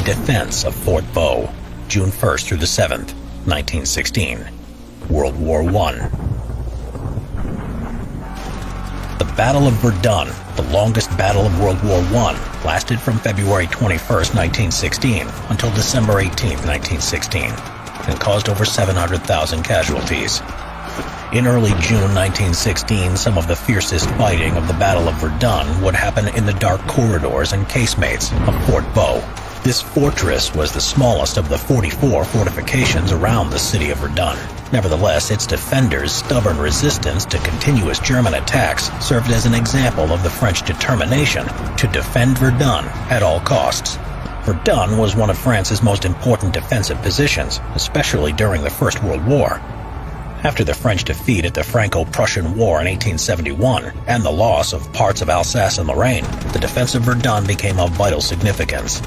Defense of Fort Vaux, June 1st through the 7th, 1916. World War I. The Battle of Verdun, the longest battle of World War I, lasted from February 21st, 1916 until December 18th, 1916, and caused over 700,000 casualties. In early June 1916, some of the fiercest fighting of the Battle of Verdun would happen in the dark corridors and casemates of Fort Vaux. This fortress was the smallest of the 44 fortifications around the city of Verdun. Nevertheless, its defenders' stubborn resistance to continuous German attacks served as an example of the French determination to defend Verdun at all costs. Verdun was one of France's most important defensive positions, especially during the First World War. After the French defeat at the Franco-Prussian War in 1871 and the loss of parts of Alsace and Lorraine, the defense of Verdun became of vital significance.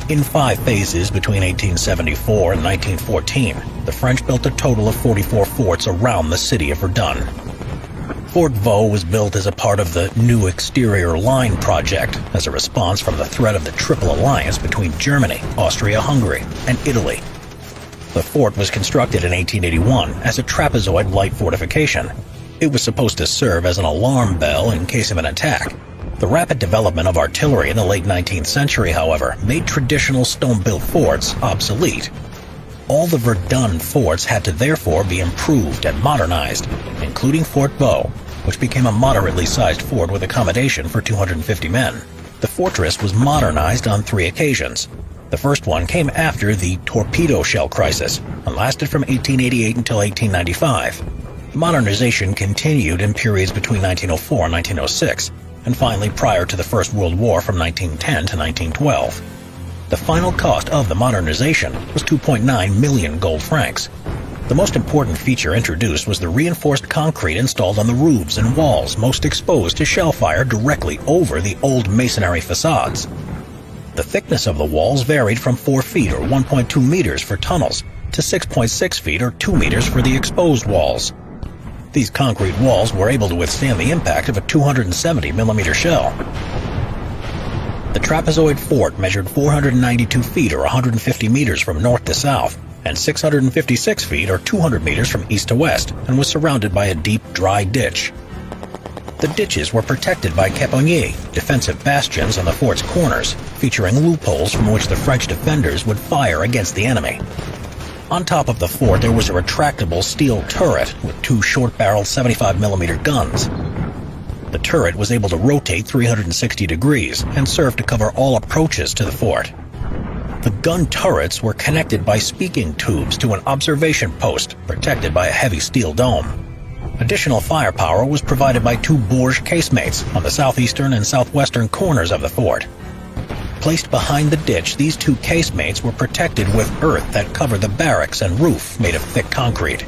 In 5 phases between 1874 and 1914, the French built a total of 44 forts around the city of Verdun. Fort Vaux was built as a part of the New Exterior Line project as a response from the threat of the Triple Alliance between Germany, Austria-Hungary, and Italy. The fort was constructed in 1881 as a trapezoid light fortification. It was supposed to serve as an alarm bell in case of an attack. The rapid development of artillery in the late 19th century, however, made traditional stone-built forts obsolete. All the Verdun forts had to therefore be improved and modernized, including Fort Vaux, which became a moderately sized fort with accommodation for 250 men. The fortress was modernized on 3 occasions. The first one came after the torpedo shell crisis and lasted from 1888 until 1895. Modernization continued in periods between 1904 and 1906, and finally prior to the First World War from 1910 to 1912. The final cost of the modernization was 2.9 million gold francs. The most important feature introduced was the reinforced concrete installed on the roofs and walls most exposed to shell fire directly over the old masonry facades. The thickness of the walls varied from 4 feet or 1.2 meters for tunnels to 6.6 feet or 2 meters for the exposed walls. These concrete walls were able to withstand the impact of a 270mm shell. The trapezoid fort measured 492 feet or 150 meters from north to south and 656 feet or 200 meters from east to west and was surrounded by a deep, dry ditch. The ditches were protected by caponniers, defensive bastions on the fort's corners, featuring loopholes from which the French defenders would fire against the enemy. On top of the fort there was a retractable steel turret with 2 short-barreled 75mm guns. The turret was able to rotate 360 degrees and served to cover all approaches to the fort. The gun turrets were connected by speaking tubes to an observation post protected by a heavy steel dome. Additional firepower was provided by 2 Bourge casemates on the southeastern and southwestern corners of the fort. Placed behind the ditch, these 2 casemates were protected with earth that covered the barracks and roof made of thick concrete.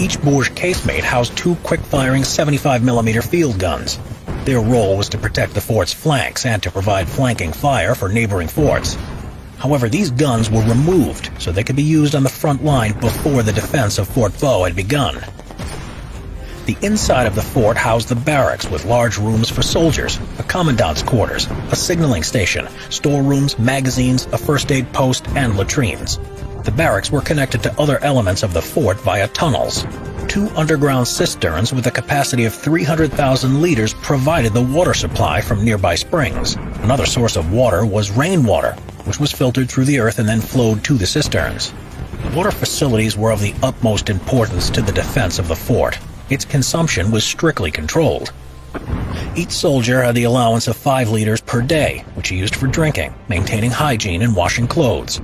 Each Bourge casemate housed 2 quick-firing 75mm field guns. Their role was to protect the fort's flanks and to provide flanking fire for neighboring forts. However, these guns were removed so they could be used on the front line before the defense of Fort Vaux had begun. The inside of the fort housed the barracks with large rooms for soldiers, a commandant's quarters, a signaling station, storerooms, magazines, a first aid post, and latrines. The barracks were connected to other elements of the fort via tunnels. 2 underground cisterns with a capacity of 300,000 liters provided the water supply from nearby springs. Another source of water was rainwater, which was filtered through the earth and then flowed to the cisterns. Water facilities were of the utmost importance to the defense of the fort. Its consumption was strictly controlled. Each soldier had the allowance of 5 liters per day, which he used for drinking, maintaining hygiene, and washing clothes.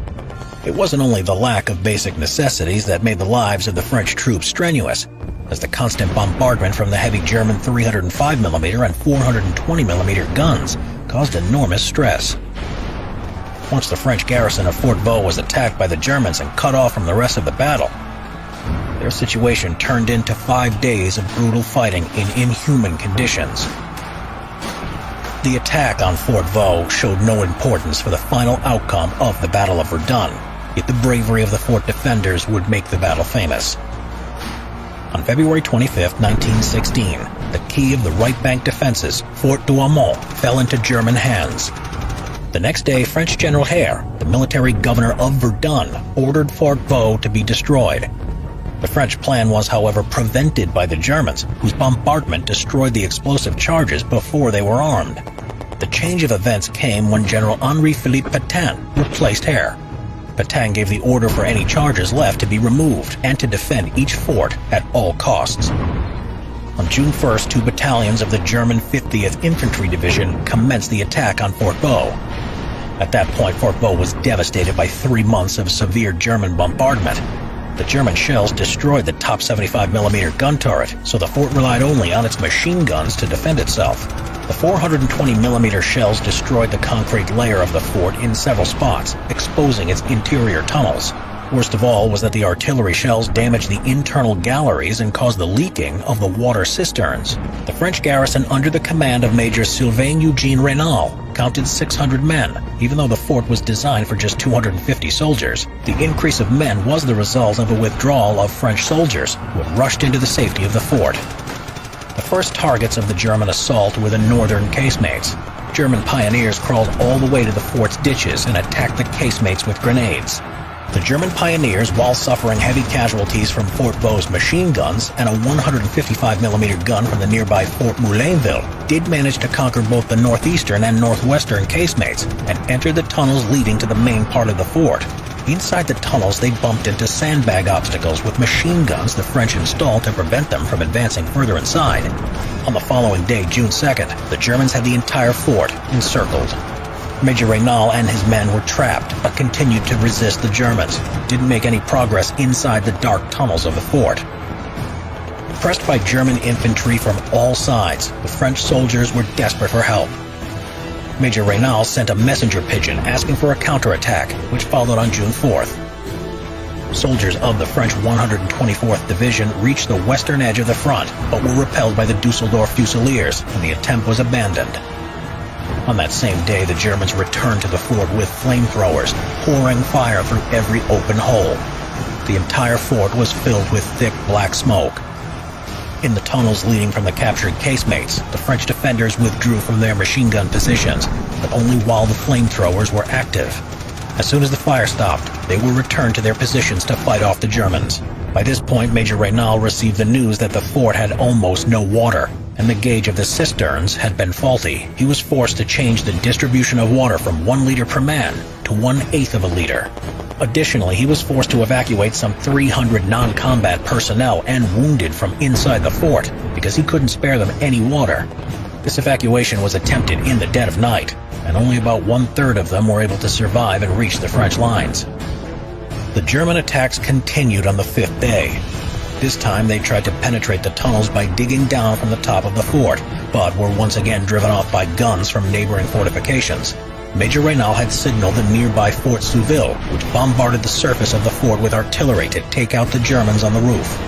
It wasn't only the lack of basic necessities that made the lives of the French troops strenuous, as the constant bombardment from the heavy German 305mm and 420mm guns caused enormous stress. Once the French garrison of Fort Vaux was attacked by the Germans and cut off from the rest of the battle, their situation turned into 5 days of brutal fighting in inhuman conditions. The attack on Fort Vaux showed no importance for the final outcome of the Battle of Verdun, yet the bravery of the fort defenders would make the battle famous. On February 25, 1916, the key of the right bank defenses, Fort Douaumont, fell into German hands. The next day, French General Hare, the military governor of Verdun, ordered Fort Vaux to be destroyed. The French plan was, however, prevented by the Germans, whose bombardment destroyed the explosive charges before they were armed. The change of events came when General Henri-Philippe Pétain replaced Hare. Pétain gave the order for any charges left to be removed and to defend each fort at all costs. On June 1st, 2 battalions of the German 50th Infantry Division commenced the attack on Fort Vaux. At that point, Fort Vaux was devastated by 3 months of severe German bombardment. The German shells destroyed the top 75mm gun turret, so the fort relied only on its machine guns to defend itself. The 420mm shells destroyed the concrete layer of the fort in several spots, exposing its interior tunnels. Worst of all was that the artillery shells damaged the internal galleries and caused the leaking of the water cisterns. The French garrison under the command of Major Sylvain Eugene Raynal counted 600 men, even though the fort was designed for just 250 soldiers. The increase of men was the result of a withdrawal of French soldiers who had rushed into the safety of the fort. The first targets of the German assault were the northern casemates. German pioneers crawled all the way to the fort's ditches and attacked the casemates with grenades. The German pioneers, while suffering heavy casualties from Fort Vaux's machine guns and a 155mm gun from the nearby Fort Moulainville, did manage to conquer both the northeastern and northwestern casemates and entered the tunnels leading to the main part of the fort. Inside the tunnels, they bumped into sandbag obstacles with machine guns the French installed to prevent them from advancing further inside. On the following day, June 2nd, the Germans had the entire fort encircled. Major Raynal and his men were trapped, but continued to resist the Germans, who didn't make any progress inside the dark tunnels of the fort. Pressed by German infantry from all sides, the French soldiers were desperate for help. Major Raynal sent a messenger pigeon asking for a counterattack, which followed on June 4th. Soldiers of the French 124th Division reached the western edge of the front, but were repelled by the Dusseldorf Fusiliers, and the attempt was abandoned. On that same day, the Germans returned to the fort with flamethrowers, pouring fire through every open hole. The entire fort was filled with thick black smoke. In the tunnels leading from the captured casemates, the French defenders withdrew from their machine gun positions, but only while the flamethrowers were active. As soon as the fire stopped, they were returned to their positions to fight off the Germans. By this point, Major Raynal received the news that the fort had almost no water, and the gauge of the cisterns had been faulty. He was forced to change the distribution of water from 1 liter per man to 1/8 of a liter. Additionally, he was forced to evacuate some 300 non-combat personnel and wounded from inside the fort because he couldn't spare them any water. This evacuation was attempted in the dead of night, and only about 1/3 of them were able to survive and reach the French lines. The German attacks continued on the 5th day. This time they tried to penetrate the tunnels by digging down from the top of the fort, but were once again driven off by guns from neighboring fortifications. Major Raynal had signaled the nearby Fort Souville, which bombarded the surface of the fort with artillery to take out the Germans on the roof.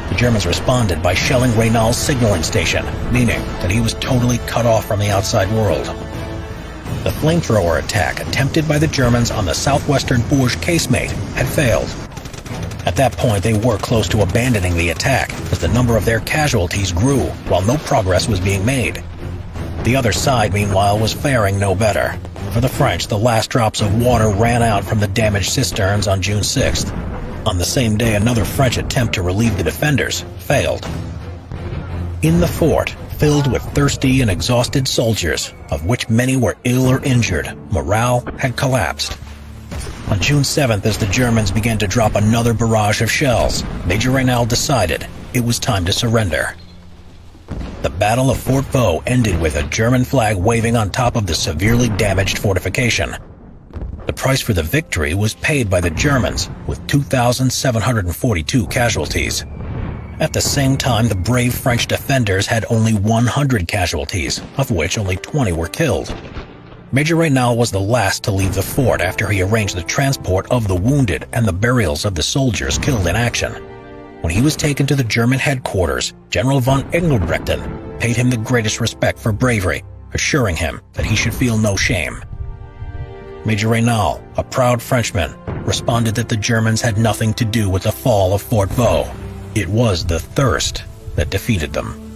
The Germans responded by shelling Raynal's signaling station, meaning that he was totally cut off from the outside world. The flamethrower attack attempted by the Germans on the southwestern Bourges casemate had failed. At that point, they were close to abandoning the attack, as the number of their casualties grew, while no progress was being made. The other side, meanwhile, was faring no better. For the French, the last drops of water ran out from the damaged cisterns on June 6th. On the same day, another French attempt to relieve the defenders failed. In the fort, filled with thirsty and exhausted soldiers, of which many were ill or injured, morale had collapsed. On June 7th, as the Germans began to drop another barrage of shells, Major Raynal decided it was time to surrender. The Battle of Fort Vaux ended with a German flag waving on top of the severely damaged fortification. The price for the victory was paid by the Germans, with 2,742 casualties. At the same time, the brave French defenders had only 100 casualties, of which only 20 were killed. Major Raynal was the last to leave the fort after he arranged the transport of the wounded and the burials of the soldiers killed in action. When he was taken to the German headquarters, General von Engelbrechten paid him the greatest respect for bravery, assuring him that he should feel no shame. Major Raynal, a proud Frenchman, responded that the Germans had nothing to do with the fall of Fort Vaux. It was the thirst that defeated them.